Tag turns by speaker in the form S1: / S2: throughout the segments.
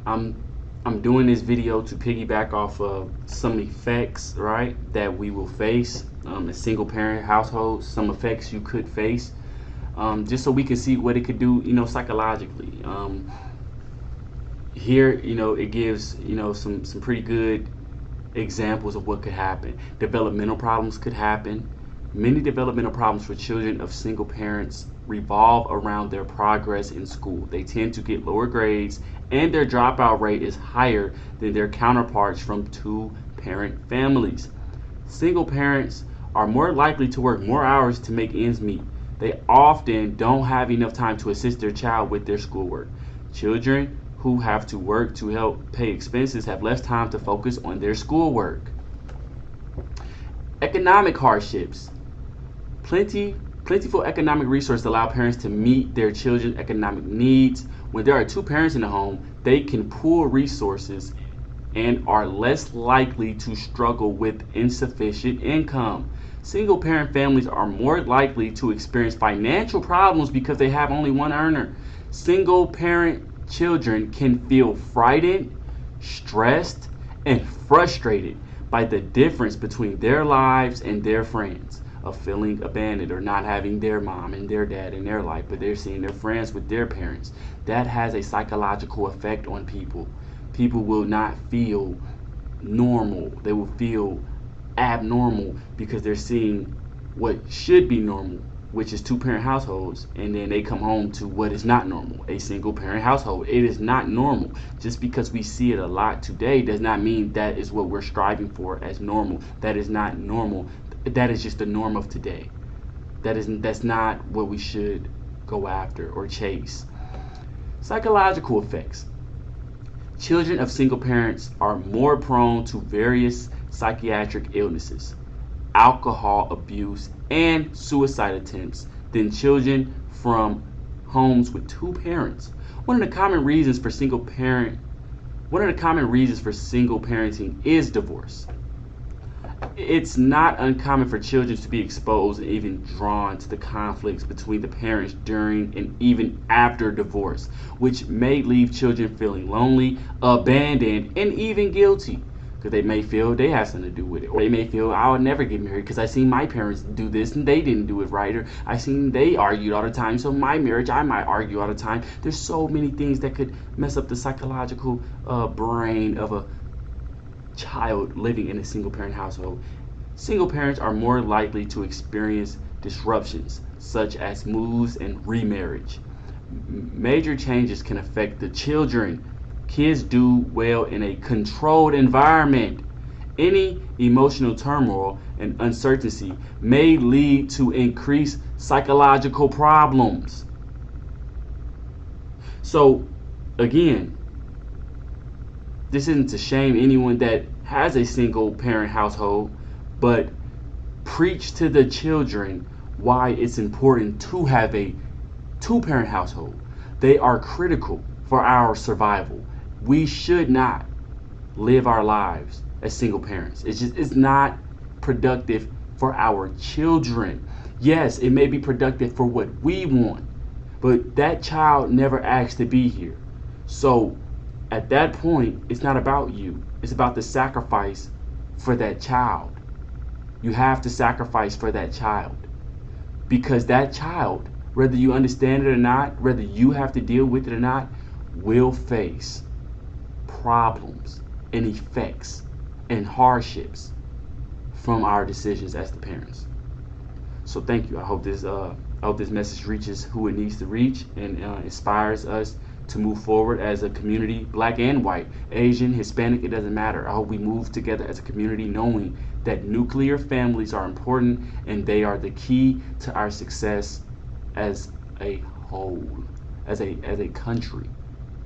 S1: I'm I'm doing this video to piggyback off of some effects, right, that we will face in single parent households, some effects you could face, just so we can see what it could do, psychologically. Here, it gives, some pretty good examples of what could happen. Developmental problems could happen. Many developmental problems for children of single parents revolve around their progress in school. They tend to get lower grades, and their dropout rate is higher than their counterparts from two parent families. Single parents are more likely to work more hours to make ends meet. They often don't have enough time to assist their child with their schoolwork. Children who have to work to help pay expenses have less time to focus on their schoolwork. Economic hardships. Plentiful economic resources allow parents to meet their children's economic needs. When there are two parents in the home, they can pool resources and are less likely to struggle with insufficient income. Single parent families are more likely to experience financial problems because they have only one earner. Single parent children can feel frightened, stressed, and frustrated by the difference between their lives and their friends, of feeling abandoned or not having their mom and their dad in their life, but they're seeing their friends with their parents. That has a psychological effect on people. People will not feel normal. They will feel abnormal because they're seeing what should be normal, which is two parent households, and then they come home to what is not normal, a single parent household. It is not normal. Just because we see it a lot today does not mean that is what we're striving for as normal. That is not normal. That is just the norm of today. That's not what we should go after or chase. Psychological effects. Children of single parents are more prone to various psychiatric illnesses, alcohol abuse, and suicide attempts than children from homes with two parents. One of the common reasons for single parenting is divorce. It's not uncommon for children to be exposed and even drawn to the conflicts between the parents during and even after divorce, which may leave children feeling lonely, abandoned, and even guilty. Because they may feel they have something to do with it. Or they may feel, I'll never get married because I seen my parents do this and they didn't do it right. Or I seen they argued all the time, so my marriage, I might argue all the time. There's so many things that could mess up the psychological brain of a child living in a single parent household. Single parents are more likely to experience disruptions such as moves and remarriage. Major changes can affect the children. Kids do well in a controlled environment. Any emotional turmoil and uncertainty may lead to increased psychological problems. So, again, this isn't to shame anyone that has a single parent household, but preach to the children why it's important to have a two parent household. They are critical for our survival. We should not live our lives as single parents. It's not productive for our children. Yes, it may be productive for what we want, but that child never asked to be here. So at that point, it's not about you. It's about the sacrifice for that child. You have to sacrifice for that child. Because that child, whether you understand it or not, whether you have to deal with it or not, will face problems and effects and hardships from our decisions as the parents. So thank you. I hope this message reaches who it needs to reach and inspires us to move forward as a community, black and white, Asian, Hispanic, it doesn't matter. I hope we move together as a community knowing that nuclear families are important and they are the key to our success as a whole, as a country,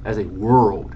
S1: as a world.